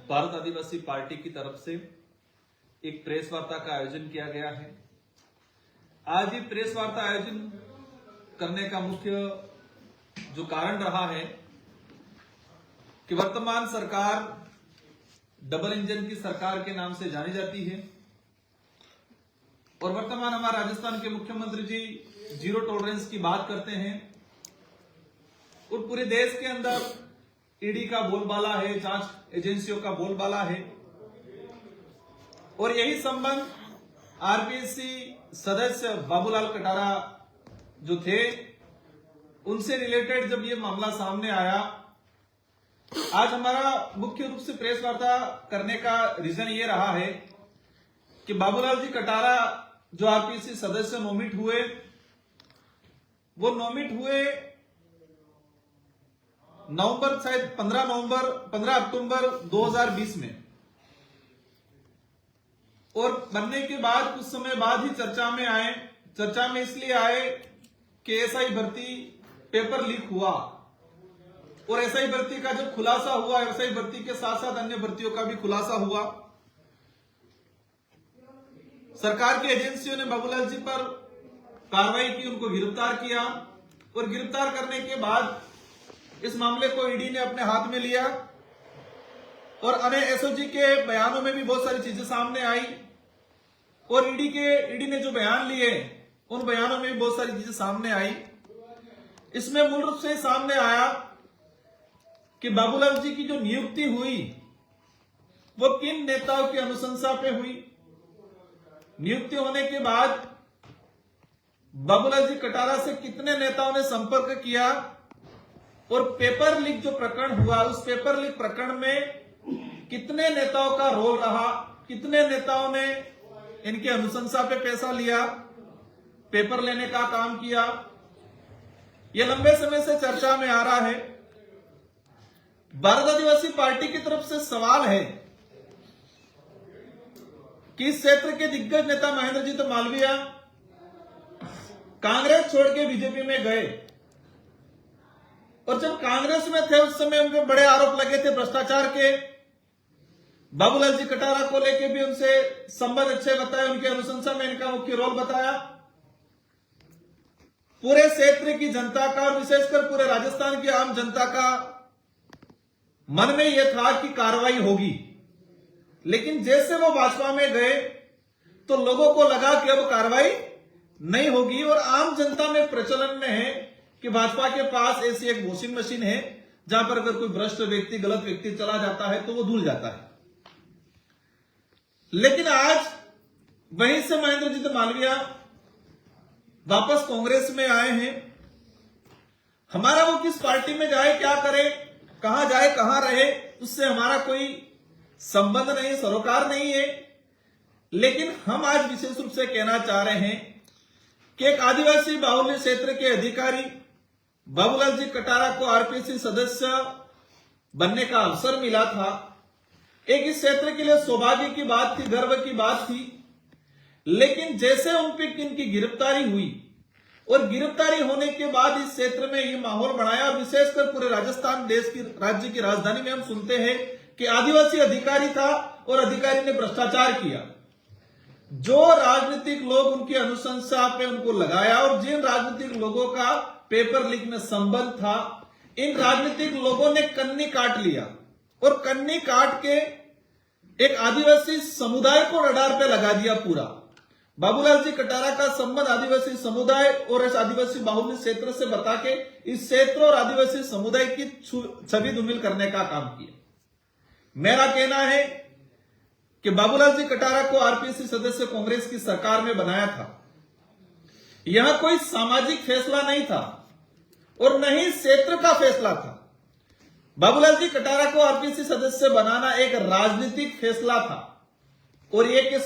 भारत आदिवासी party की तरफ से एक प्रेस वार्ता का आयोजन किया गया है। आज ये प्रेस वार्ता आयोजन करने का मुख्य जो कारण रहा है कि वर्तमान सरकार डबल इंजन की सरकार के नाम से जानी जाती है और वर्तमान हमारे राजस्थान के मुख्यमंत्री जी जीरो टॉलरेंस की बात करते हैं और पूरे देश के अंदर ईडी का बोलबाला है, जांच एजेंसियों का बोलबाला है और यही संबंध आरपीएससी सदस्य बाबूलाल कटारा जो थे उनसे रिलेटेड जब ये मामला सामने आया, आज हमारा मुख्य रूप से प्रेस वार्ता करने का रीजन ये रहा है कि बाबूलाल जी कटारा जो आरपीएससी सदस्य नोमिट हुए, वो नोमिट हुए नवंबर, शायद 15 अक्टूबर 2020 में, और बनने के बाद कुछ समय बाद ही चर्चा में आए। चर्चा में इसलिए आए कि एसआई भर्ती पेपर लीक हुआ और एसआई भर्ती का जब खुलासा हुआ, एसआई भर्ती के साथ साथ अन्य भर्तियों का भी खुलासा हुआ। सरकार की एजेंसियों ने बाबूलाल जी पर कार्रवाई की, उनको गिरफ्तार किया और गिरफ्तार करने के बाद इस मामले को ईडी ने अपने हाथ में लिया और अन्य एसओजी के बयानों में भी बहुत सारी चीजें सामने आई और ईडी ने जो बयान लिए उन बयानों में भी बहुत सारी चीजें सामने आई। इसमें मूल रूप से सामने आया कि बाबूलाल जी की जो नियुक्ति हुई वो किन नेताओं की अनुशंसा पे हुई। नियुक्ति होने के बाद बाबूलाल जी कटारा से कितने नेताओं ने संपर्क किया और पेपर लीक जो प्रकरण हुआ, उस पेपर लीक प्रकरण में कितने नेताओं का रोल रहा, कितने नेताओं ने इनके अनुशंसा पे पैसा लिया, पेपर लेने का काम किया, यह लंबे समय से चर्चा में आ रहा है। भारत आदिवासी पार्टी की तरफ से सवाल है कि इस क्षेत्र के दिग्गज नेता महेंद्रजीत मालवीय कांग्रेस छोड़ के बीजेपी में गए और जब कांग्रेस में थे उस समय उन पर बड़े आरोप लगे थे भ्रष्टाचार के। बाबूलाल जी कटारा को लेके भी उनसे संबंध अच्छे बताए, उनकी अनुशंसा में इनका मुख्य रोल बताया। पूरे क्षेत्र की जनता का और विशेषकर पूरे राजस्थान की आम जनता का मन में यह था कि कार्रवाई होगी, लेकिन जैसे वो भाजपा में गए तो लोगों को लगा कि अब कार्रवाई नहीं होगी और आम जनता में प्रचलन में है कि भाजपा के पास ऐसी एक वॉशिंग मशीन है जहां पर अगर कोई भ्रष्ट व्यक्ति, गलत व्यक्ति चला जाता है तो वो धुल जाता है। लेकिन आज वहीं से महेंद्रजीत मालवीय वापस कांग्रेस में आए हैं। हमारा वो किस पार्टी में जाए, क्या करे, कहां जाए, कहां रहे, उससे हमारा कोई संबंध नहीं, सरोकार नहीं है। लेकिन हम आज विशेष रूप से कहना चाह रहे हैं कि एक आदिवासी बाहुल्य क्षेत्र के अधिकारी बाबूलाल जी कटारा को आरपीएससी सदस्य बनने का अवसर मिला था। एक इस क्षेत्र के लिए सौभाग्य की बात थी, गर्व की बात थी। लेकिन जैसे उन पर इनकी गिरफ्तारी हुई और गिरफ्तारी होने के बाद इस क्षेत्र में ये माहौल बनाया, विशेषकर पूरे राजस्थान देश की राज्य की राजधानी में हम सुनते हैं कि आदिवासी अधिकारी था और अधिकारी ने भ्रष्टाचार किया। जो राजनीतिक लोग उनकी अनुशंसा पे उनको लगाया और जिन राजनीतिक लोगों का पेपर लीक में संबंध था, इन राजनीतिक लोगों ने कन्नी काट लिया और कन्नी काट के एक आदिवासी समुदाय को रडार पे लगा दिया पूरा। बाबूलाल जी कटारा का संबंध आदिवासी समुदाय और इस आदिवासी बाहुल्य क्षेत्र से बता के इस क्षेत्र और आदिवासी समुदाय की छवि धूमिल करने का काम किया। मेरा कहना है कि बाबूलाल जी कटारा को आरपीएससी सदस्य कांग्रेस की सरकार में बनाया था। यह कोई सामाजिक फैसला नहीं था और न ही क्षेत्र का फैसला था। बाबूलाल जी कटारा को आरपीएससी सदस्य बनाना एक राजनीतिक फैसला था और यह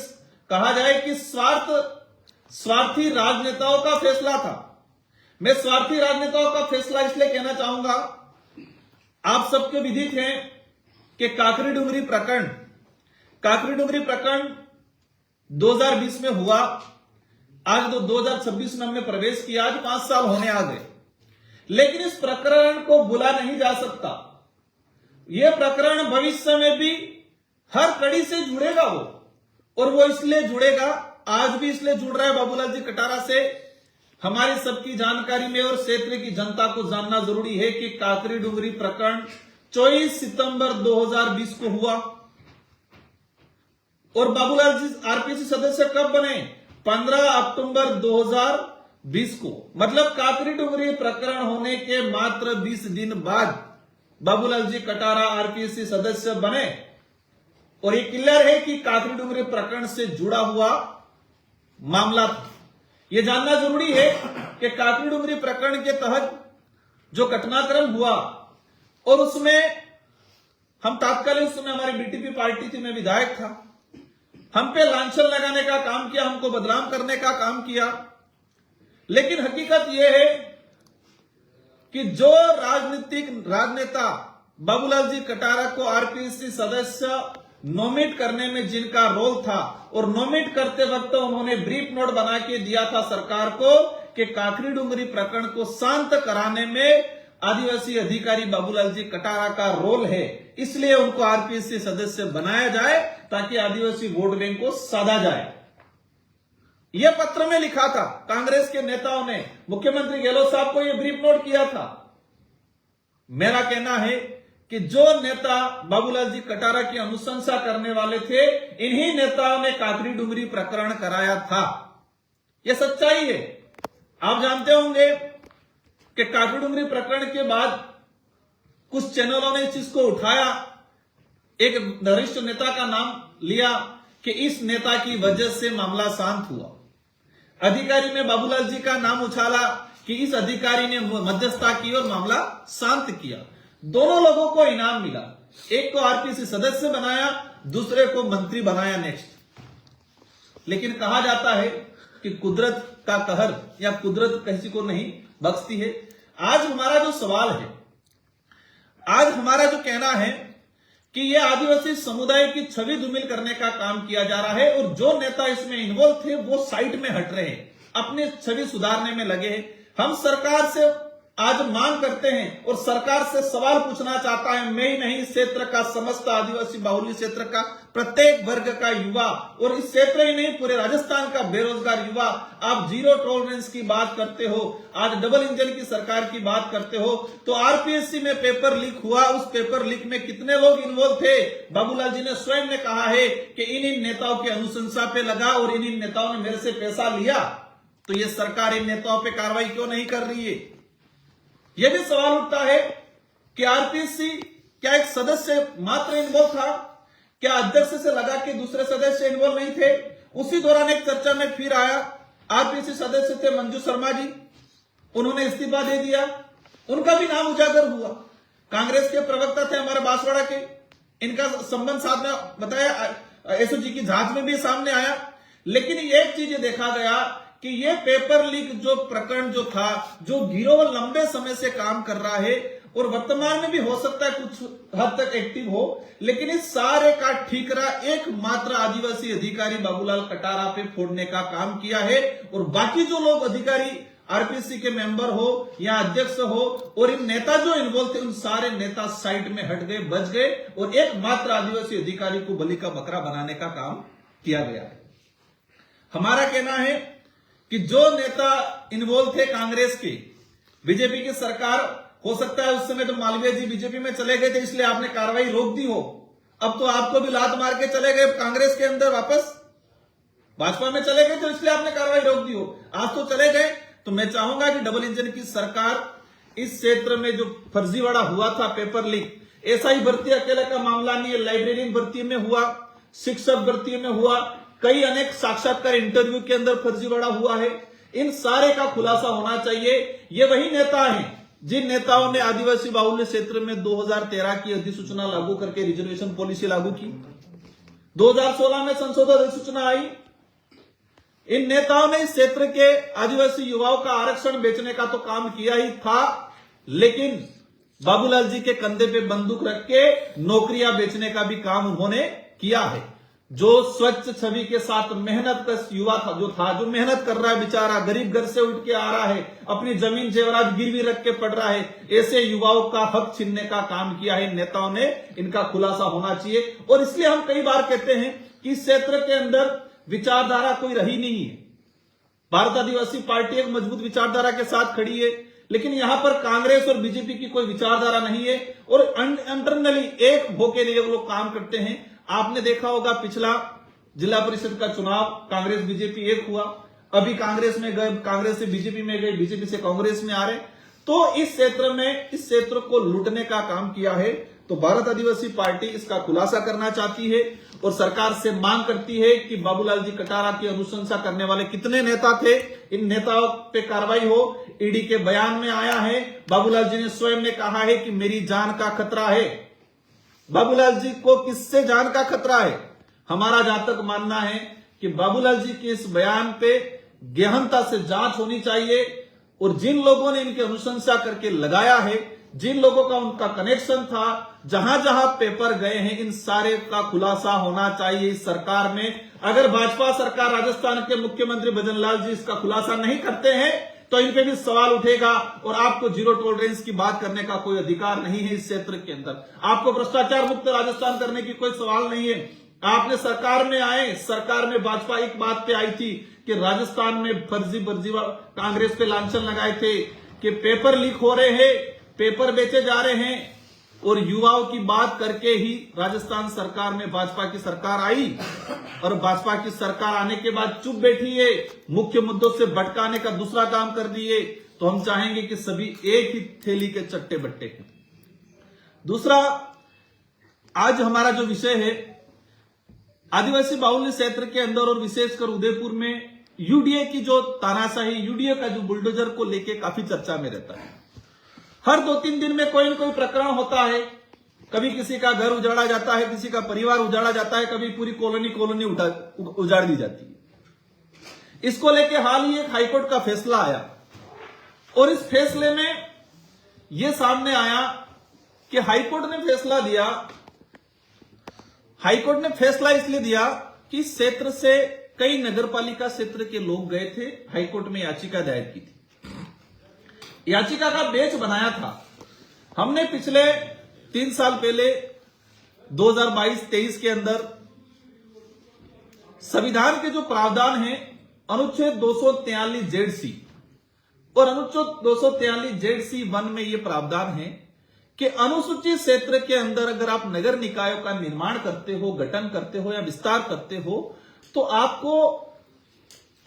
कहा जाए कि स्वार्थी राजनेताओं का फैसला था। मैं स्वार्थी राजनेताओं का फैसला इसलिए कहना चाहूंगा, आप सबके विदित हैं कि काकरी डुंगरी प्रकरण 2020 में हुआ। आज 2026 में हमने प्रवेश किया, आज 5 साल होने आ गए, लेकिन इस प्रकरण को भुला नहीं जा सकता। यह प्रकरण भविष्य में भी हर कड़ी से जुड़ेगा वो, और वो इसलिए जुड़ेगा, आज भी इसलिए जुड़ रहा है बाबूलाल जी कटारा से। हमारी सबकी जानकारी में और क्षेत्र की जनता को जानना जरूरी है कि काकरी डुंगरी प्रकरण 24 सितंबर 2020 को हुआ और बाबूलाल जी आरपीसी सदस्य कब बने? 15 अक्टूबर 2020 को। मतलब काकरी डुंगरी प्रकरण होने के मात्र 20 दिन बाद बाबूलाल जी कटारा आरपीसी सदस्य बने। और ये क्लियर है कि काकरी डुंगरी प्रकरण से जुड़ा हुआ मामला था। यह जानना जरूरी है कि काकरी डुंगरी प्रकरण के तहत जो घटनाक्रम हुआ और उसमें हम तात्कालिक उस समय हमारी बीटीपी पार्टी थी, मैं विधायक था, हम पे लांछन लगाने का काम किया, हमको बदनाम करने का काम किया। लेकिन हकीकत यह है कि जो राजनेता बाबूलाल जी कटारा को आरपीसी सदस्य नॉमिनेट करने में जिनका रोल था, और नॉमिनेट करते वक्त उन्होंने ब्रीफ नोट बना के दिया था सरकार को कि काकरी डुंगरी प्रकरण को शांत कराने में आदिवासी अधिकारी बाबूलाल जी कटारा का रोल है, इसलिए उनको आरपीसी सदस्य बनाया जाए ताकि आदिवासी वोट बैंक को साधा जाए। यह पत्र में लिखा था, कांग्रेस के नेताओं ने मुख्यमंत्री गहलोत साहब को यह ब्रीफ नोट किया था। मेरा कहना है कि जो नेता बाबूलाल जी कटारा की अनुशंसा करने वाले थे, इन्हीं नेताओं ने काकरी डुंगरी प्रकरण कराया था। यह सच्चाई है। आप जानते होंगे कि काकरी डुंगरी प्रकरण के बाद कुछ चैनलों ने इस चीज को उठाया, एक वरिष्ठ नेता का नाम लिया कि इस नेता की वजह से मामला शांत हुआ। अधिकारी ने बाबूलाल जी का नाम उछाला कि इस अधिकारी ने मध्यस्थता की और मामला शांत किया। दोनों लोगों को इनाम मिला, एक को आरपीसी सदस्य बनाया, दूसरे को मंत्री बनाया नेक्स्ट। लेकिन कहा जाता है कि कुदरत का कहर या कुदरत किसी को नहीं बख्शती है। आज हमारा जो सवाल है, आज हमारा जो कहना है कि यह आदिवासी समुदाय की छवि धूमिल करने का काम किया जा रहा है, और जो नेता इसमें इन्वॉल्व थे वो साइड में हट रहे हैं, अपनी छवि सुधारने में लगे हैं। हम सरकार से आज मांग करते हैं और सरकार से सवाल पूछना चाहता है, मैं ही नहीं, क्षेत्र का समस्त आदिवासी बाहुल्य क्षेत्र का प्रत्येक वर्ग का युवा, और इस क्षेत्र ही नहीं पूरे राजस्थान का बेरोजगार युवा, आप जीरो टॉलरेंस की बात करते हो, आज डबल इंजन की सरकार की बात करते हो, तो आरपीएससी में पेपर लीक हुआ, उस पेपर लीक में कितने लोग इन्वॉल्व थे? बाबूलाल जी ने स्वयं ने कहा है कि इन नेताओं की अनुशंसा पे लगा और इन नेताओं ने मेरे से पैसा लिया। तो ये सरकार इन नेताओं पे कार्रवाई क्यों नहीं कर रही है? यह भी सवाल उठता है कि आरपीसी क्या एक सदस्य मात्र इन्वॉल्व था? क्या अध्यक्ष से लगा कि दूसरे सदस्य इन्वॉल्व नहीं थे? उसी दौरान एक चर्चा में फिर आया, आरपीसी सदस्य थे मंजू शर्मा जी, उन्होंने इस्तीफा दे दिया, उनका भी नाम उजागर हुआ। कांग्रेस के प्रवक्ता थे हमारे बांसवाड़ा के, इनका संबंध साथ में बताया, एसओजी की जांच में भी सामने आया। लेकिन एक चीज देखा गया कि ये पेपर लीक जो प्रकरण जो था, जो गिरोह लंबे समय से काम कर रहा है और वर्तमान में भी हो सकता है कुछ हद तक एक्टिव हो, लेकिन इस सारे का ठीकरा एकमात्र आदिवासी अधिकारी बाबूलाल कटारा पे फोड़ने का काम किया है। और बाकी जो लोग अधिकारी आरपीसी के मेंबर हो या अध्यक्ष हो और इन नेता जो इन्वॉल्व थे, उन सारे नेता साइड में हट गए, बच गए, और एकमात्र आदिवासी अधिकारी को बलि का बकरा बनाने का काम किया गया है। हमारा कहना है कि जो नेता इन्वॉल्व थे कांग्रेस के, बीजेपी की सरकार, हो सकता है उस समय तो मालवीय जी बीजेपी में चले गए थे इसलिए आपने कार्रवाई रोक दी हो, अब तो आपको भी लात मार के चले गए कांग्रेस के अंदर, वापस भाजपा में चले गए तो इसलिए आपने कार्रवाई रोक दी हो। आज तो चले गए, तो मैं चाहूंगा कि डबल इंजन की सरकार इस क्षेत्र में जो फर्जीवाड़ा हुआ था पेपर लीक, ऐसा ही भर्ती अकेले का मामला नहीं है, लाइब्रेरियन भर्ती में हुआ, शिक्षक भर्ती में हुआ, कई अनेक साक्षात्कार इंटरव्यू के अंदर फर्जीवाड़ा हुआ है। इन सारे का खुलासा होना चाहिए। ये वही नेता हैं जिन नेताओं ने आदिवासी बाहुल्य क्षेत्र में 2013 की अधिसूचना लागू करके रिजर्वेशन पॉलिसी लागू की, 2016 में संशोधित अधिसूचना आई। इन नेताओं ने इस क्षेत्र के आदिवासी युवाओं का आरक्षण बेचने का तो काम किया ही था, लेकिन बाबूलाल जी के कंधे पे बंदूक रख के नौकरियां बेचने का भी काम उन्होंने किया है। जो स्वच्छ छवि के साथ मेहनत का युवा था, जो मेहनत कर रहा है, बेचारा गरीब घर से उठ के आ रहा है, अपनी जमीन जेवरात गिरवी रख के पढ़ रहा है, ऐसे युवाओं का हक छीनने का काम किया है नेताओं ने। इनका खुलासा होना चाहिए। और इसलिए हम कई बार कहते हैं कि इस क्षेत्र के अंदर विचारधारा कोई रही नहीं है। भारत आदिवासी पार्टी एक मजबूत विचारधारा के साथ खड़ी है, लेकिन यहां पर कांग्रेस और बीजेपी की कोई विचारधारा नहीं है और इंटरनली एक होके लिए लोग काम करते हैं। आपने देखा होगा पिछला जिला परिषद का चुनाव कांग्रेस बीजेपी एक हुआ, अभी कांग्रेस में गए, कांग्रेस से बीजेपी में गए, बीजेपी से कांग्रेस में आ रहे। तो इस क्षेत्र को लूटने का काम किया है। तो भारत आदिवासी पार्टी इसका खुलासा करना चाहती है और सरकार से मांग करती है कि बाबूलाल जी कटारा की अनुशंसा करने वाले कितने नेता थे, इन नेताओं पे कार्रवाई हो। ईडी के बयान में आया है, बाबूलाल जी ने स्वयं ने कहा है कि मेरी जान का खतरा है। बाबूलाल जी को किससे जान का खतरा है? हमारा जहां तक मानना है कि बाबूलाल जी के इस बयान पे गहनता से जांच होनी चाहिए और जिन लोगों ने इनकी अनुशंसा करके लगाया है, जिन लोगों का उनका कनेक्शन था, जहां जहां पेपर गए हैं, इन सारे का खुलासा होना चाहिए इस सरकार में। अगर भाजपा सरकार, राजस्थान के मुख्यमंत्री भजन लाल जी इसका खुलासा नहीं करते हैं तो इन पे भी सवाल उठेगा और आपको जीरो टॉलरेंस की बात करने का कोई अधिकार नहीं है इस क्षेत्र के अंदर। आपको भ्रष्टाचार मुक्त राजस्थान करने की कोई सवाल नहीं है। आपने सरकार में आए, सरकार में भाजपा एक बात पे आई थी कि राजस्थान में फर्जी कांग्रेस पे लांछन लगाए थे कि पेपर लीक हो रहे हैं, पेपर बेचे जा रहे हैं और युवाओं की बात करके ही राजस्थान सरकार में भाजपा की सरकार आई और भाजपा की सरकार आने के बाद चुप बैठी है, मुख्य मुद्दों से भटकाने का दूसरा काम कर दिए। तो हम चाहेंगे कि सभी एक ही थैली के चट्टे बट्टे हैं। दूसरा, आज हमारा जो विषय है आदिवासी बाहुल्य क्षेत्र के अंदर और विशेषकर उदयपुर में यूडीए की जो तानाशाही, यूडीए का जो बुलडोजर को लेके काफी चर्चा में रहता है। हर 2-3 दिन में कोई न कोई प्रकरण होता है। कभी किसी का घर उजाड़ा जाता है, किसी का परिवार उजाड़ा जाता है, कभी पूरी कॉलोनी उजाड़ दी जाती है। इसको लेके हाल ही एक हाईकोर्ट का फैसला आया और इस फैसले में यह सामने आया कि हाईकोर्ट ने फैसला इसलिए दिया कि इस क्षेत्र से कई नगरपालिका क्षेत्र के लोग गए थे, हाईकोर्ट में याचिका दायर की थी। याचिका का बेंच बनाया था। हमने पिछले 3 साल पहले 2022-23 के अंदर संविधान के जो प्रावधान हैं, अनुच्छेद 243 और अनुच्छेद 243 में ये प्रावधान है कि अनुसूचित क्षेत्र के अंदर अगर आप नगर निकायों का निर्माण करते हो, गठन करते हो या विस्तार करते हो तो आपको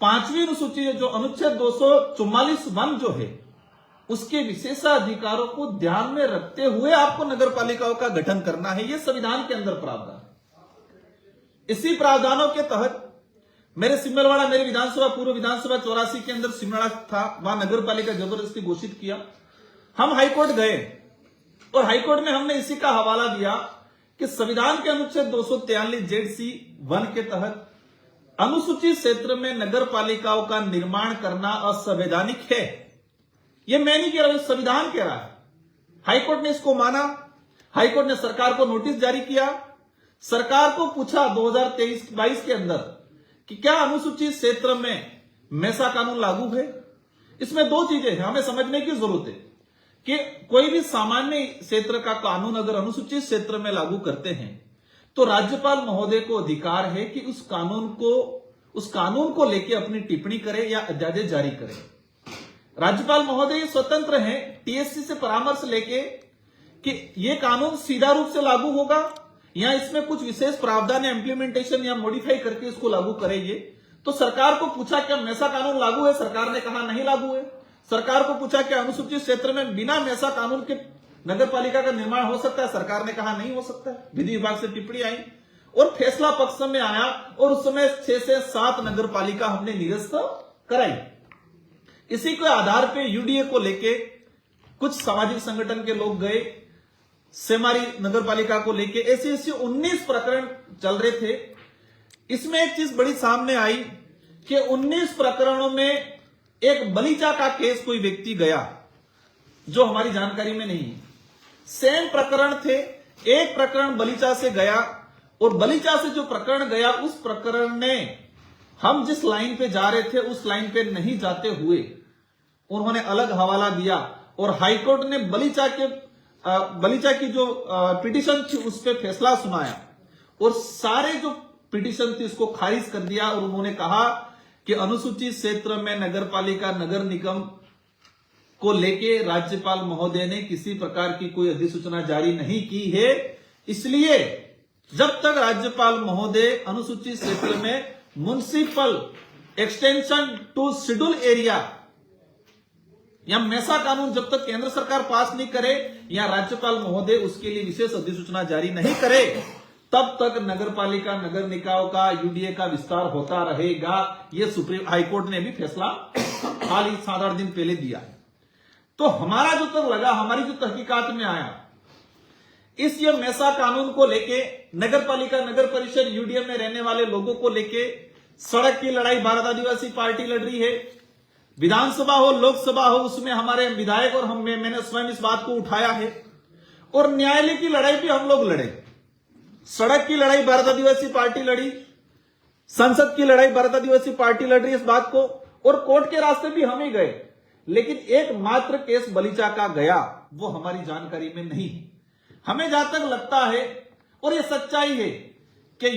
5वीं अनुसूची जो अनुच्छेद 244 जो है उसके विशेषाधिकारों को ध्यान में रखते हुए आपको नगर पालिकाओं का गठन करना है। यह संविधान के अंदर प्रावधान है। इसी प्रावधानों के तहत मेरे सिमलवाड़ा, मेरी विधानसभा, पूर्व विधानसभा 84 के अंदर सिमलवाड़ा था, वहां नगर पालिका जबरदस्ती घोषित किया। हम हाईकोर्ट गए और हाईकोर्ट में हमने इसी का हवाला दिया कि संविधान के अनुच्छेद 243(1) के तहत अनुसूचित क्षेत्र में नगर पालिकाओं का निर्माण करना असंवैधानिक है। यह मैं नहीं कह रहा हूं, संविधान कह रहा है। हाईकोर्ट ने इसको माना। हाईकोर्ट ने सरकार को नोटिस जारी किया। सरकार को पूछा 2023-22 के अंदर कि क्या अनुसूचित क्षेत्र में मैसा कानून लागू है। इसमें 2 चीजें हैं, हमें समझने की जरूरत है कि कोई भी सामान्य क्षेत्र का कानून अगर अनुसूचित क्षेत्र में लागू करते हैं तो राज्यपाल महोदय को अधिकार है कि उस कानून को लेकर अपनी टिप्पणी करे या अध्यादेश जारी करे। राज्यपाल महोदय स्वतंत्र हैं टीएससी से परामर्श लेके कि यह कानून सीधा रूप से लागू होगा या इसमें कुछ विशेष प्रावधान या इंप्लीमेंटेशन या मॉडिफाई करके इसको लागू करेंगे। तो सरकार को पूछा क्या मैसा कानून लागू है, सरकार ने कहा नहीं लागू है। सरकार को पूछा क्या अनुसूचित क्षेत्र में बिना मैसा कानून के नगर पालिका का निर्माण हो सकता है, सरकार ने कहा नहीं हो सकता है। विधि विभाग से टिप्पणी आई और फैसला पक्ष में आया और उस समय 6 से 7 नगर पालिका हमने निरस्त कराई। इसी के आधार पे यूडीए को लेके कुछ सामाजिक संगठन के लोग गए, सेमारी नगर पालिका को लेके ऐसे 19 प्रकरण चल रहे थे। इसमें एक चीज बड़ी सामने आई कि 19 प्रकरणों में एक बलीचा का केस कोई व्यक्ति गया जो हमारी जानकारी में नहीं है। सेम प्रकरण थे, एक प्रकरण बलीचा से गया और बलीचा से जो प्रकरण गया, उस प्रकरण ने हम जिस लाइन पे जा रहे थे उस लाइन पे नहीं जाते हुए उन्होंने अलग हवाला दिया और हाईकोर्ट ने बलीचा की जो पिटीशन थी उस पर फैसला सुनाया और सारे जो पिटीशन थी उसको खारिज कर दिया और उन्होंने कहा कि अनुसूचित क्षेत्र में नगरपालिका नगर निगम को लेके राज्यपाल महोदय ने किसी प्रकार की कोई अधिसूचना जारी नहीं की है, इसलिए जब तक राज्यपाल महोदय अनुसूचित क्षेत्र में municipal extension to schedule area या मेसा कानून जब तक केंद्र सरकार पास नहीं करे या राज्यपाल महोदय उसके लिए विशेष अधिसूचना जारी नहीं करे, तब तक नगरपालिका नगर निकायों का यूडीए का विस्तार होता रहेगा। यह सुप्रीम हाईकोर्ट ने भी फैसला हाल ही 7-8 दिन पहले दिया है। तो हमारा जो तक लगा, हमारी जो तहकीकात में आया, इस ये मेसा कानून को लेके नगरपालिका नगर परिषद यूडीए में रहने वाले लोगों को लेके सड़क की लड़ाई भारत आदिवासी पार्टी लड़ रही है। विधानसभा हो लोकसभा हो उसमें हमारे विधायक और मैंने स्वयं इस बात को उठाया है और न्यायालय की लड़ाई भी हम लोग लड़े। सड़क की लड़ाई भारत आदिवासी पार्टी लड़ी, संसद की लड़ाई भारत आदिवासी पार्टी लड़ रही है इस बात को, और कोर्ट के रास्ते भी हम ही गए, लेकिन एकमात्र केस बलीचा का गया वो हमारी जानकारी में नहीं है। हमें जहां तक लगता है और ये सच्चाई है कि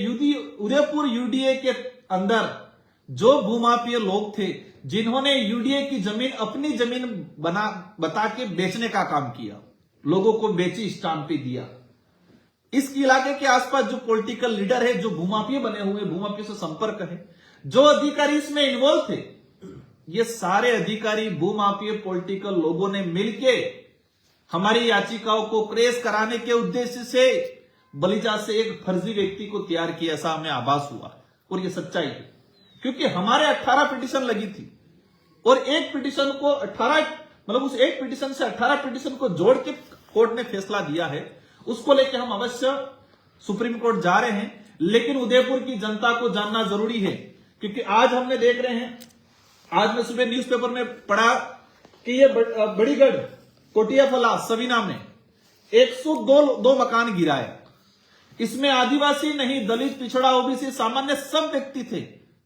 उदयपुर यूडीए के अंदर जो भूमाफिया लोग थे जिन्होंने यूडीए की जमीन अपनी जमीन बता के बेचने का काम किया, लोगों को बेची, स्टाम्पी दिया, इस इलाके के आसपास जो पॉलिटिकल लीडर है, जो भूमाफिया बने हुए, भूमाफिया से संपर्क है, जो अधिकारी इसमें इन्वॉल्व थे, ये सारे अधिकारी भूमाफिया पॉलिटिकल लोगों ने मिलके हमारी याचिकाओं को क्रेस कराने के उद्देश्य से बलीचा से एक फर्जी व्यक्ति को तैयार किया, ऐसा हमें आभास हुआ और ये सच्चाई है। क्योंकि हमारे 18 पिटीशन लगी थी और एक पिटीशन को 18 मतलब उस एक पिटीशन से 18 पिटीशन को जोड़ के कोर्ट ने फैसला दिया है। उसको लेकर हम अवश्य सुप्रीम कोर्ट जा रहे हैं, लेकिन उदयपुर की जनता को जानना जरूरी है, क्योंकि आज हमने देख रहे हैं, आज मैं सुबह न्यूज़पेपर में पढ़ा कि ये बड़ीगढ़ कोटियाफला सवीना में 102 मकान गिराए। इसमें आदिवासी नहीं, दलित, पिछड़ा, ओबीसी, सामान्य सब व्यक्ति थे,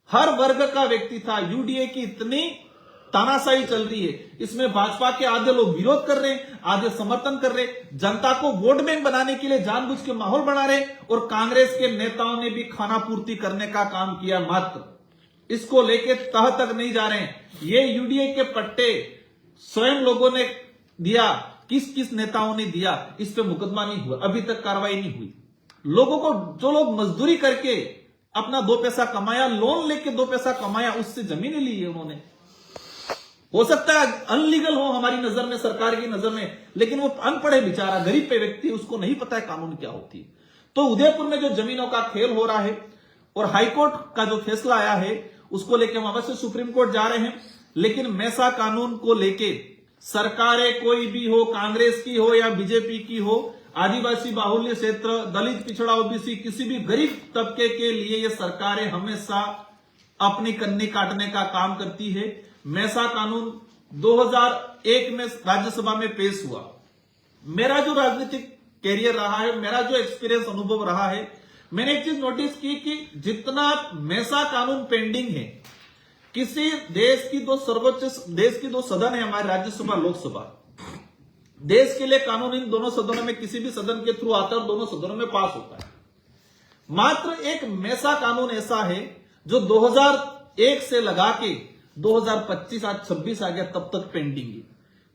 हर वर्ग का व्यक्ति था। यूडीए की इतनी तानाशाही चल रही है, इसमें भाजपा के आधे लोग विरोध कर रहे हैं, आधे समर्थन कर रहे, जनता को वोट बैंक बनाने के लिए जानबूझ के माहौल बना रहे, और कांग्रेस के नेताओं ने भी खाना पूर्ति करने का काम किया मात्र। इसको लेके तह तक नहीं जा रहे हैं। ये यूडीए के पट्टे स्वयं लोगों ने दिया, किस किस नेताओं ने दिया, इस पे मुकदमा नहीं हुआ, अभी तक कार्रवाई नहीं हुई। लोगों को, जो लोग मजदूरी करके अपना 2 पैसा कमाया, लोन लेके 2 पैसा कमाया, उससे जमीनें ली है उन्होंने। हो सकता है अनलीगल हो हमारी नजर में, सरकार की नजर में, लेकिन वो अनपढ़ है बेचारा, गरीब पे व्यक्ति, उसको नहीं पता है कानून क्या होती है। तो उदयपुर में जो जमीनों का खेल हो रहा है और हाईकोर्ट का जो फैसला आया है उसको लेकर हम अवश्य सुप्रीम कोर्ट जा रहे हैं, लेकिन मेसा कानून को लेके सरकारें कोई भी हो, कांग्रेस की हो या बीजेपी की हो, आदिवासी बाहुल्य क्षेत्र, दलित, पिछड़ा, ओबीसी, किसी भी गरीब तबके के लिए ये सरकारें हमेशा अपनी कन्नी काटने का काम करती है। मेसा कानून 2001 में राज्यसभा में पेश हुआ। मेरा जो राजनीतिक कैरियर रहा है, मेरा जो एक्सपीरियंस अनुभव रहा है, मैंने एक चीज नोटिस की कि जितना मेसा कानून पेंडिंग है, किसी देश की दो सदन है हमारे, राज्यसभा लोकसभा, देश के लिए कानून इन दोनों सदनों में किसी भी सदन के थ्रू आता है और दोनों सदनों में पास होता है। मात्र एक मेसा कानून ऐसा है जो 2001 से लगा के 2025 आज 26 आ गया, तब तक पेंडिंग है।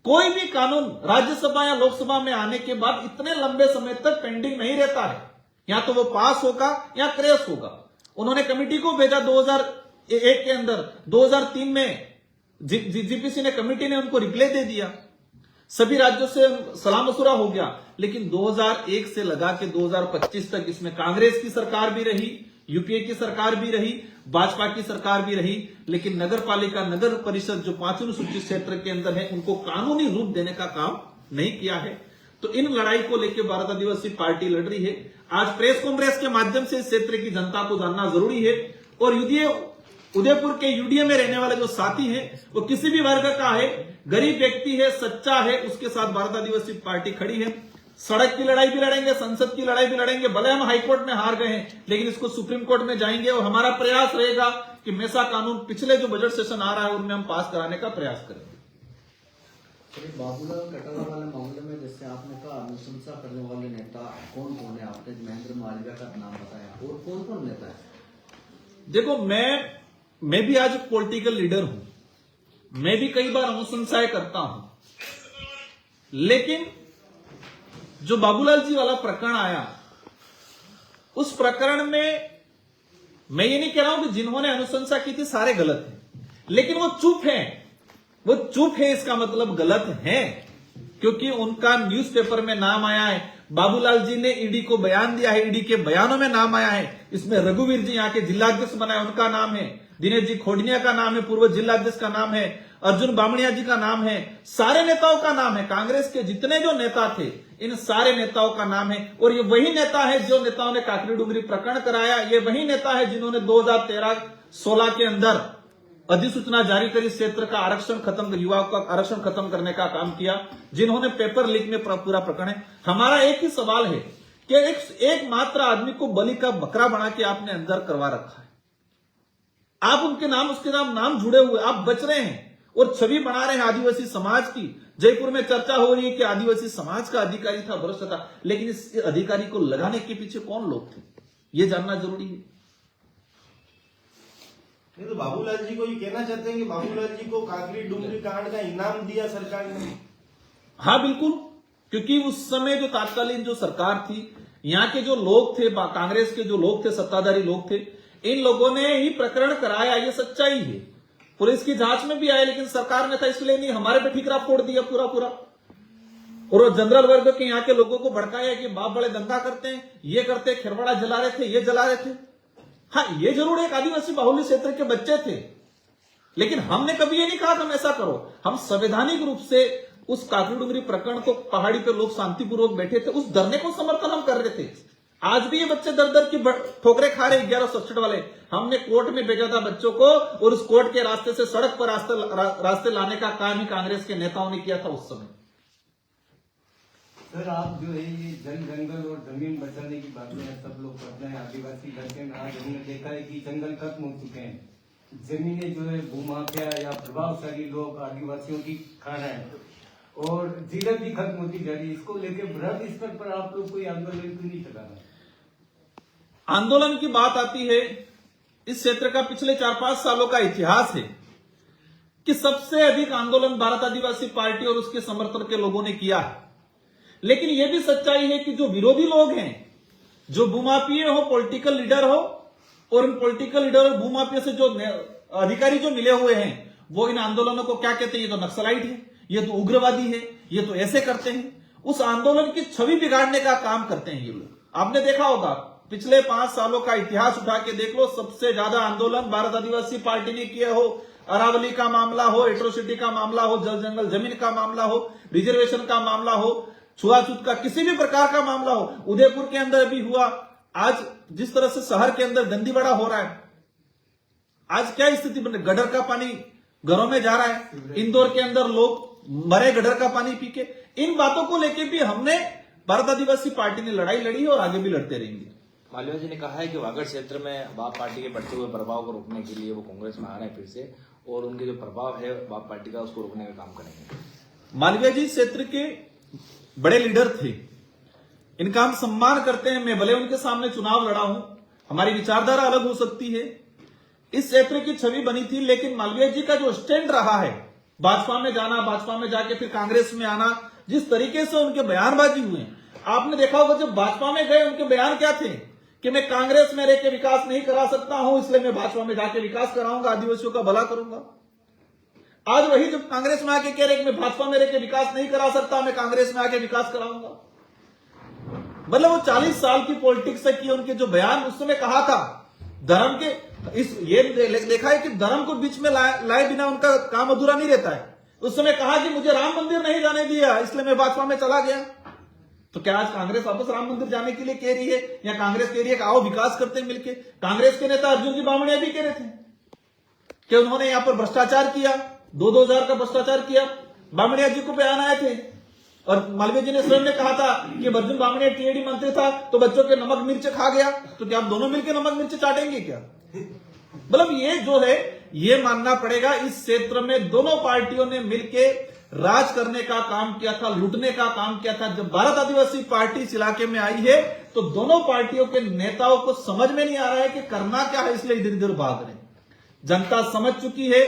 कोई भी कानून राज्यसभा या लोकसभा में आने के बाद इतने लंबे समय तक पेंडिंग नहीं रहता है, या तो वो पास होगा या क्रैश होगा। उन्होंने कमेटी को भेजा 2001 के अंदर, 2003 में जीपीसी ने, कमेटी ने उनको रिप्लाई दे दिया, सभी राज्यों से सलाह मशुरा हो गया, लेकिन 2001 से लगा के 2025 तक इसमें कांग्रेस की सरकार भी रही, यूपीए की सरकार भी रही, भाजपा की सरकार भी रही, लेकिन नगरपालिका नगर परिषद जो 5 अनुसूचित क्षेत्र के अंदर है उनको कानूनी रूप देने का काम नहीं किया है। तो इन लड़ाई को लेकर भारत आदिवासी पार्टी लड़ रही है। आज प्रेस कॉन्फ्रेंस के माध्यम से इस क्षेत्र की जनता को जानना जरूरी है, और उदयपुर के यूडीए में रहने वाले जो साथी हैं वो किसी भी वर्ग का है, गरीब व्यक्ति है, सच्चा है, उसके साथ भारत आदिवासी पार्टी खड़ी है। सड़क की लड़ाई भी लड़ेंगे, संसद की लड़ाई भी लड़ेंगे। भले हम हाईकोर्ट में हार गए हैं, लेकिन इसको सुप्रीम कोर्ट में जाएंगे और हमारा प्रयास रहेगा कि मेसा कानून पिछले जो बजट सेशन आ रहा है उनमें हम पास कराने का प्रयास करेंगे। बाबूलाल कटारा वाले मामले में जैसे आपने कहा अनुशंसा करने वाले नेता कौन कौन है, आपने महेंद्र मालवीय का नाम बताया, और कौन कौन नेता है? देखो, मैं भी आज पॉलिटिकल लीडर हूं, मैं भी कई बार अनुशंसाएं करता हूं, लेकिन जो बाबूलाल जी वाला प्रकरण आया, उस प्रकरण में मैं ये नहीं कह रहा हूं कि जिन्होंने अनुशंसा की थी सारे गलत हैं, लेकिन वो चुप हैं। वो चुप है इसका मतलब गलत है, क्योंकि उनका न्यूज़पेपर में नाम आया है। बाबूलाल जी ने ईडी को बयान दिया है, ईडी के बयानों में नाम आया है। इसमें रघुवीर जी यहाँ के जिलाध्यक्ष बनाए, उनका नाम है। दिनेश जी खोडनिया का नाम है, पूर्व जिलाध्यक्ष का नाम है। अर्जुन बामणिया जी का नाम है। सारे नेताओं का नाम है। कांग्रेस के जितने जो नेता थे, इन सारे नेताओं का नाम है। और ये वही नेता है जो नेताओं ने काकरी डुंगरी प्रकरण कराया। ये वही नेता है जिन्होंने 2013-16 के अंदर अधिसूचना जारी करी, क्षेत्र का आरक्षण खत्म, युवाओं का आरक्षण खत्म करने का काम किया, जिन्होंने पेपर लीक में पूरा प्रकरण है। हमारा एक ही सवाल है कि एक मात्र आदमी को बलि का बकरा बना के आपने अंदर करवा रखा है। आप उनके नाम, उसके नाम जुड़े हुए, आप बच रहे हैं और छवि बना रहे हैं आदिवासी समाज की। जयपुर में चर्चा हो रही है कि आदिवासी समाज का अधिकारी था, भ्रष्ट था, लेकिन इस अधिकारी को लगाने के पीछे कौन लोग थे, यह जानना जरूरी है। नहीं तो बाबूलाल जी को ये कहना चाहते हैं कि बाबूलाल जी को काकरी डुंगरी कांड का इनाम दिया सरकार ने? हाँ बिल्कुल, क्योंकि उस समय जो तात्कालीन जो सरकार थी, यहाँ के जो लोग थे, कांग्रेस के जो लोग थे, सत्ताधारी लोग थे, इन लोगों ने ही प्रकरण कराया। ये सच्चाई है। पुलिस की जांच में भी आया, लेकिन सरकार ने था इसलिए नहीं, हमारे पे ठीकरा फोड़ दिया पूरा। और वो जनरल वर्ग के यहाँ के लोगों को भड़काया कि बाप बड़े दंगा करते हैं, ये करते, खिरवाड़ा जला रहे थे, ये जला रहे थे। हाँ, ये जरूर एक आदिवासी बाहुल्य क्षेत्र के बच्चे थे, लेकिन हमने कभी ये नहीं कहा तुम ऐसा करो। हम संवैधानिक रूप से उस काकरी डुंगरी प्रकरण को, पहाड़ी पे लोग शांतिपूर्वक बैठे थे, उस धरने को समर्थन हम कर रहे थे। आज भी ये बच्चे दर की ठोकरे खा रहे 1167 वाले। हमने कोर्ट में भेजा था बच्चों को, और उस कोर्ट के रास्ते से सड़क पर रास्ते लाने का काम ही कांग्रेस के नेताओं ने किया था उस समय। सर, आप जो है ये जंगल और जमीन बचाने की बातें सब लोग करते हैं, आदिवासी करते हैं। आज हमने देखा है कि जंगल खत्म हो चुके हैं, जमीनें जो है भूमाफिया या प्रभावशाली लोग आदिवासियों की खा रहे हैं, और जीरत भी खत्म होती जा रही है। इसको लेकर बृहद स्तर पर आप लोग कोई आंदोलन क्यों नहीं चला रहे? आंदोलन की बात आती है, इस क्षेत्र का पिछले 4-5 सालों का इतिहास है कि सबसे अधिक आंदोलन भारत आदिवासी पार्टी और उसके समर्थन के लोगों ने किया है। लेकिन यह भी सच्चाई है कि जो विरोधी लोग हैं, जो भूमाफिया हो, पॉलिटिकल लीडर हो, और इन पॉलिटिकल लीडर और भूमाफिया से जो अधिकारी जो मिले हुए हैं, वो इन आंदोलनों को क्या कहते हैं? ये तो नक्सलाइट है, ये तो उग्रवादी है, ये तो ऐसे करते हैं। उस आंदोलन की छवि बिगाड़ने का काम करते हैं ये लोग। आपने देखा होगा, पिछले 5 सालों का इतिहास उठा के देख लो, सबसे ज्यादा आंदोलन भारत आदिवासी पार्टी ने किए हो। अरावली का मामला हो, एट्रोसिटी का मामला हो, जल जंगल जमीन का मामला हो, रिजर्वेशन का मामला हो, छुआछूत का किसी भी प्रकार का मामला हो, उदयपुर के अंदर भी हुआ। आज जिस तरह से शहर के अंदर दंडीबड़ा हो रहा है, आज क्या स्थिति बन रही, गटर का पानी घरों में जा रहा है, इंदौर के अंदर लोग मरे गटर का पानी पी के। इन बातों को लेकर भी हमने भारत आदिवासी पार्टी ने लड़ाई लड़ी और आगे भी लड़ते रहेंगे। मालवीय जी ने कहा है कि वागड़ क्षेत्र में बाप पार्टी के बढ़ते हुए प्रभाव को रोकने के लिए वो कांग्रेस में आ रहे हैं फिर से, और उनके जो प्रभाव है बाप पार्टी का, उसको रोकने का काम करेंगे। मालवीय जी क्षेत्र के बड़े लीडर थे, इनका हम सम्मान करते हैं। मैं भले उनके सामने चुनाव लड़ा हूं, हमारी विचारधारा अलग हो सकती है, इस क्षेत्र की छवि बनी थी, लेकिन मालवीय जी का जो स्टैंड रहा है, भाजपा में जाना, भाजपा में जाके फिर कांग्रेस में आना, जिस तरीके से उनके बयानबाजी हुए, आपने देखा होगा जब भाजपा में गए उनके बयान क्या थे कि मैं कांग्रेस में रहकर विकास नहीं करा सकता हूं, इसलिए मैं भाजपा में जाके विकास कराऊंगा, आदिवासियों का भला करूंगा। आज वही जब कांग्रेस में आके कह रहे कि मैं भाजपा में रहकर विकास नहीं करा सकता, मैं कांग्रेस में आके विकास कराऊंगा। मतलब वो 40 साल की पॉलिटिक्स से किए उनके जो बयान, उस समय कहा था धर्म के ये देखा है कि धर्म को बीच में लाए बिना उनका काम अधूरा नहीं रहता है। उस समय कहा कि मुझे राम मंदिर नहीं जाने दिया, इसलिए मैं भाजपा में चला गया। तो क्या आज कांग्रेस वापस राम मंदिर जाने के लिए कह रही है, या कांग्रेस कह रही है कि आओ विकास करते हैं मिलके? कांग्रेस के नेता अर्जुन जी बामणिया भी कह रहे थे कि उन्होंने यहां पर भ्रष्टाचार किया, 2-2 हजार का भ्रष्टाचार किया। बामणिया जी को बयान आए थे और मालवीय जी ने स्वयं ने कहा था कि अर्जुन बामणी टीएडी मंत्री था तो बच्चों के नमक मिर्च खा गया, तो क्या आप दोनों मिलकर नमक मिर्च चाटेंगे क्या? मतलब ये जो है, ये मानना पड़ेगा इस क्षेत्र में दोनों पार्टियों ने मिलकर राज करने का काम किया था, लूटने का काम किया था। जब भारत आदिवासी पार्टी इस इलाके में आई है तो दोनों पार्टियों के नेताओं को समझ में नहीं आ रहा है कि करना क्या है, इसलिए इधर उधर भाग रहे हैं। जनता समझ चुकी है।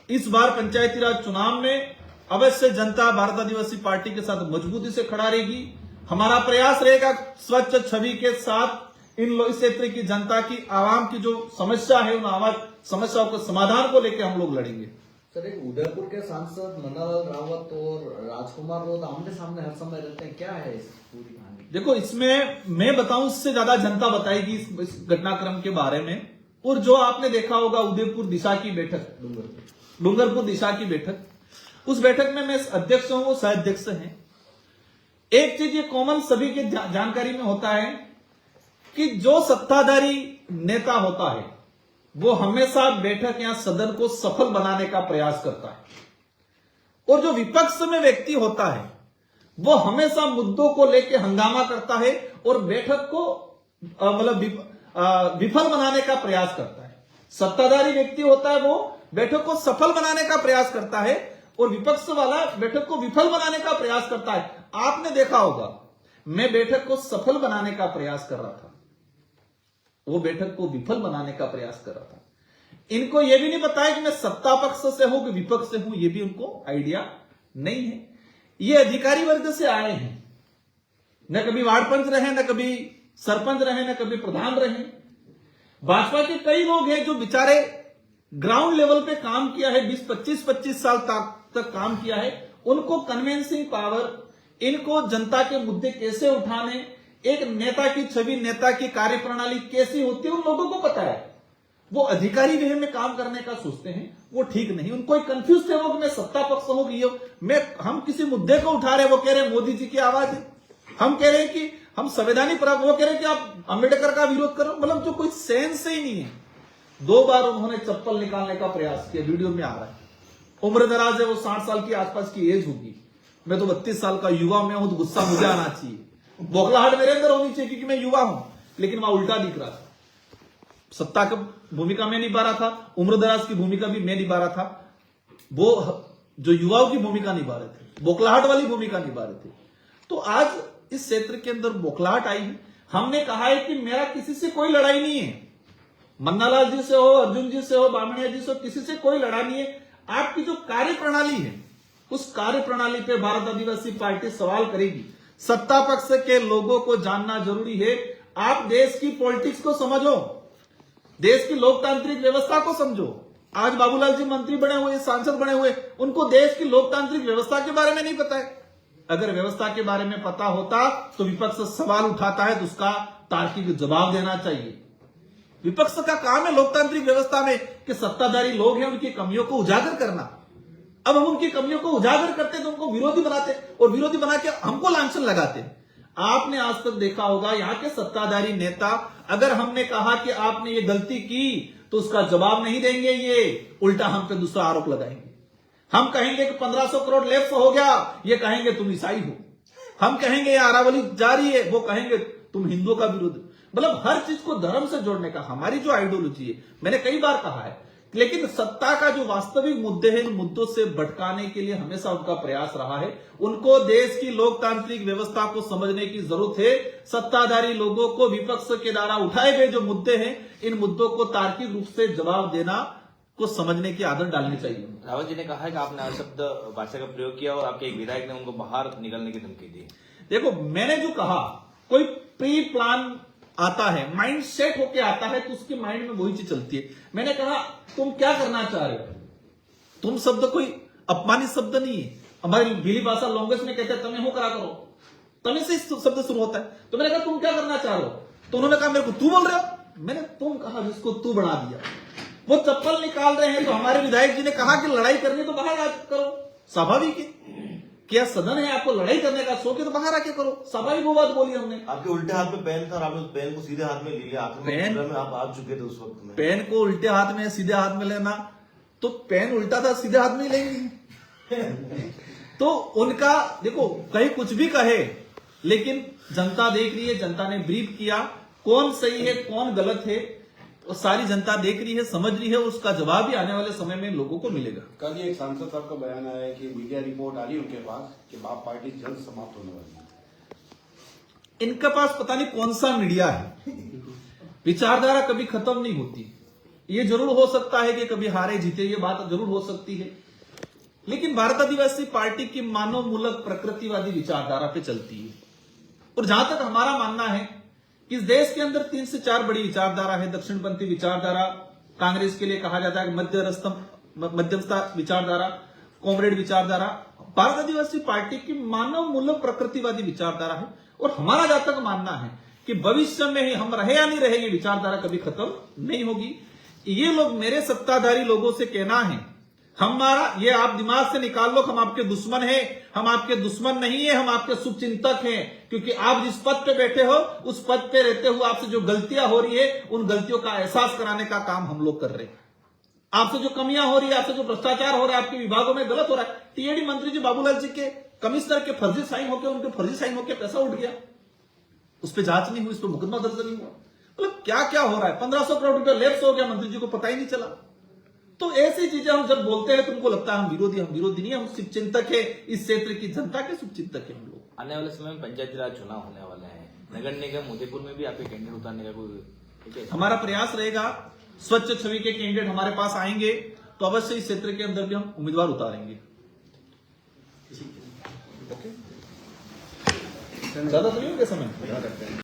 इस बार पंचायती राज चुनाव में अवश्य जनता भारत आदिवासी पार्टी के साथ मजबूती से खड़ा रहेगी। हमारा प्रयास रहेगा स्वच्छ छवि के साथ इस क्षेत्र की जनता की, आवाम की जो समस्या है, उन आवाज समस्याओं के समाधान को लेकर हम लोग लड़ेंगे। सर, एक उदयपुर के सांसद मन्नालाल रावत और राजकुमार रोध आमने सामने हर समय रहते हैं, क्या है इस पूरी कहानी? देखो, इसमें मैं बताऊं, इससे ज्यादा जनता बताएगी इस घटनाक्रम के बारे में। और जो आपने देखा होगा उदयपुर दिशा की बैठक, डूंगरपुर दिशा की बैठक, उस बैठक में मैं अध्यक्ष हूं, वो सह अध्यक्ष हैं। एक चीज ये कॉमन सभी के जानकारी में होता है कि जो सत्ताधारी नेता होता है वो हमेशा बैठक या सदन को सफल बनाने का प्रयास करता है, और जो विपक्ष में व्यक्ति होता है वो हमेशा मुद्दों को लेकर हंगामा करता है और बैठक को मतलब विफल बनाने का प्रयास करता है। सत्ताधारी व्यक्ति होता है वो बैठक को सफल बनाने का प्रयास करता है, और विपक्ष वाला बैठक को विफल बनाने का प्रयास करता है। आपने देखा होगा, मैं बैठक को सफल बनाने का प्रयास कर रहा था, वो बैठक को विफल बनाने का प्रयास कर रहा था। इनको यह भी नहीं पता है कि मैं सत्ता पक्ष से हूं कि विपक्ष से हूं, यह भी उनको आइडिया नहीं है। ये अधिकारी वर्ग से आए हैं, न कभी वार्ड पंच रहे, न कभी सरपंच रहे, न कभी प्रधान रहे। भाजपा के कई लोग हैं जो बेचारे ग्राउंड लेवल पे काम किया है, 20-25 साल तक काम किया है। उनको कन्वेंसिंग पावर, इनको जनता के मुद्दे कैसे उठाने, एक नेता की छवि, नेता की कार्यप्रणाली कैसी होती है, उन लोगों को पता है। वो अधिकारी वे में काम करने का सोचते हैं, वो ठीक नहीं। उनको कंफ्यूज थे वो कि मैं सत्ता पक्ष हूं कि ये हम किसी मुद्दे को उठा रहे, वो कह रहे मोदी जी की आवाज है, हम कह रहे हैं कि हम संवैधानिक वो कह रहे हैं कि आप अंबेडकर का विरोध करो। मतलब जो कोई सेंस ही नहीं है। 2 बार उन्होंने चप्पल निकालने का प्रयास किया, वीडियो में आ रहा है। उम्र दराज है, वो 60 साल की आसपास की एज होगी। मैं तो 32 साल का युवा में हूं, तो गुस्सा मुझे आना चाहिए, बौखलाहट मेरे अंदर होनी चाहिए क्योंकि मैं युवा हूं। लेकिन वहां उल्टा दिख रहा था। सत्ता की भूमिका में निभा रहा था, उम्र दराज की भूमिका भी मैं निभा रहा था, वो जो युवाओं की भूमिका निभा रहे थे, बौखलाहट वाली भूमिका निभा रहे थे। तो आज इस क्षेत्र के अंदर बौखलाहट आई है। हमने कहा है कि मेरा किसी से कोई लड़ाई नहीं है, मन्नालाल जी से हो, अर्जुन जी से हो, बामणिया जी से हो, किसी से कोई लड़ाई नहीं है। आपकी जो कार्यप्रणाली है, उस कार्यप्रणाली पे भारत आदिवासी पार्टी सवाल करेगी। सत्ता पक्ष के लोगों को जानना जरूरी है। आप देश की पॉलिटिक्स को समझो, देश की लोकतांत्रिक व्यवस्था को समझो। आज बाबूलाल जी मंत्री बने हुए, सांसद बने हुए, उनको देश की लोकतांत्रिक व्यवस्था के बारे में नहीं पता है। अगर व्यवस्था के बारे में पता होता तो विपक्ष सवाल उठाता है तो उसका तार्किक जवाब देना चाहिए। विपक्ष का काम है लोकतांत्रिक व्यवस्था में कि सत्ताधारी लोग हैं, उनकी कमियों को उजागर करना। अब हम उनकी कमियों को उजागर करते तो उनको विरोधी बनाते, और विरोधी बना के हमको लांछन लगाते। आपने आज तक देखा होगा यहाँ के सत्ताधारी नेता, अगर हमने कहा कि आपने ये गलती की तो उसका जवाब नहीं देंगे, ये उल्टा हम पे दूसरा आरोप लगाएंगे। हम कहेंगे कि 1500 करोड़ लैप्स हो गया, ये कहेंगे तुम ईसाई हो। हम कहेंगे ये अरावली जारी है, वो कहेंगे तुम हिंदुओं का विरोध। मतलब हर चीज को धर्म से जोड़ने का हमारी जो आइडियोलॉजी है, मैंने कई बार कहा है। लेकिन सत्ता का जो वास्तविक मुद्दे हैं, इन मुद्दों से भटकाने के लिए हमेशा उनका प्रयास रहा है। उनको देश की लोकतांत्रिक व्यवस्था को समझने की जरूरत है। सत्ताधारी लोगों को विपक्ष के द्वारा उठाए गए जो मुद्दे हैं, इन मुद्दों को तार्किक रूप से जवाब देना को समझने की आदत डालनी चाहिए। रावत जी ने कहा है कि आपने अशब्द भाषा का प्रयोग किया और आपके एक विधायक ने उनको बाहर निकलने की धमकी दी। देखो, मैंने जो कहा, कोई प्री प्लान आता है, माइंड सेट होके आता है, तो उसके माइंड में वही चीज चलती है। मैंने कहा तुम क्या करना चाह रहे हो। तुम शब्द कोई अपमानित शब्द नहीं है। हमारी भीली भाषा लॉन्गेस्ट में कहते हैं तमें हो करा करो, तमें से शब्द शुरू होता है। तो मैंने कहा तुम क्या करना चाह रहे हो, तो उन्होंने कहा मेरे को तू बोल रहे हो। मैंने तुम कहा, जिसको तू बना दिया। वो चप्पल निकाल रहे हैं, तो हमारे विधायक जी ने कहा कि लड़ाई करनी तो बाहर आकर करो, स्वाभाविक है। क्या सदन है, आपको लड़ाई करने का शौक है तो बाहर आके करो, स्वाभाविक वो बात बोली हमने। आपके उल्टे हाथ में पेन था और आपने उस पेन को सीधे हाथ में ले लिया। पेन में आप आ चुके थे उस वक्त में। पेन को उल्टे हाथ में सीधे हाथ में लेना, तो पेन उल्टा था सीधे हाथ में ही लेंगे। तो उनका देखो कहीं कुछ भी कहे, लेकिन जनता देख रही है, जनता ने ब्रीफ किया कौन सही है कौन गलत है, और सारी जनता देख रही है, समझ रही है, उसका जवाब भी आने वाले समय में लोगों को मिलेगा। कल एक सांसद साहब का बयान आया है कि मीडिया रिपोर्ट आ रही है उनके पास कि बाप पार्टी जल्द समाप्त होने वाली है। इनके पास पता नहीं कौन सा मीडिया है, विचारधारा कभी खत्म नहीं होती। ये जरूर हो सकता है कि कभी हारे जीते, ये बात जरूर हो सकती है, लेकिन भारत आदिवासी पार्टी की मानव मूलक प्रकृतिवादी विचारधारा पे चलती है। और जहां तक हमारा मानना है कि इस देश के अंदर 3 से 4 बड़ी विचारधारा है। दक्षिणपंथी विचारधारा, कांग्रेस के लिए कहा जाता है मध्यस्थता विचारधारा, कॉमरेड विचारधारा। भारत आदिवासी पार्टी की मानव मूलक प्रकृतिवादी विचारधारा है, और हमारा जहां तक मानना है कि भविष्य में ही हम रहे या नहीं रहे, ये विचारधारा कभी खत्म नहीं होगी। ये लोग मेरे सत्ताधारी लोगों से कहना है, हमारा ये आप दिमाग से निकाल लो, हम आपके दुश्मन हैं, हम आपके दुश्मन नहीं है, हम आपके शुभचिंतक हैं। क्योंकि आप जिस पद पे बैठे हो, उस पद पे रहते हुए आपसे जो गलतियां हो रही है, उन गलतियों का एहसास कराने का काम हम लोग कर रहे हैं। आपसे जो कमियां हो रही है, आपसे जो भ्रष्टाचार हो रहा है, आपके विभागों में गलत हो रहा है। टीएडी मंत्री जी बाबूलाल जी के कमिश्नर के फर्जी साइन होकर, उनके फर्जी साइन होकर पैसा उठ गया, उस पर जांच नहीं हुई, उस पर मुकदमा दर्ज नहीं हुआ। मतलब क्या क्या हो रहा है, 1500 करोड़ रुपया लैप्स हो गया, मंत्री जी को पता ही नहीं चला। तो ऐसी चीजें हम जब बोलते हैं, तुमको लगता है हम विरोधी नहीं, हम शुभचिंतक है, इस क्षेत्र की जनता के शुभचिंतक है हम लोग। आने वाले समय में पंचायती राज चुनाव होने वाले हैं, नगर निगम उदयपुर में भी आपके कैंडिडेट उतारने का कोई हमारा प्रयास रहेगा, स्वच्छ छवि के कैंडिडेट हमारे पास आएंगे तो अवश्य इस क्षेत्र के अंदर भी हम उम्मीदवार उतारेंगे। ज्यादा तो नहीं हो गया समय।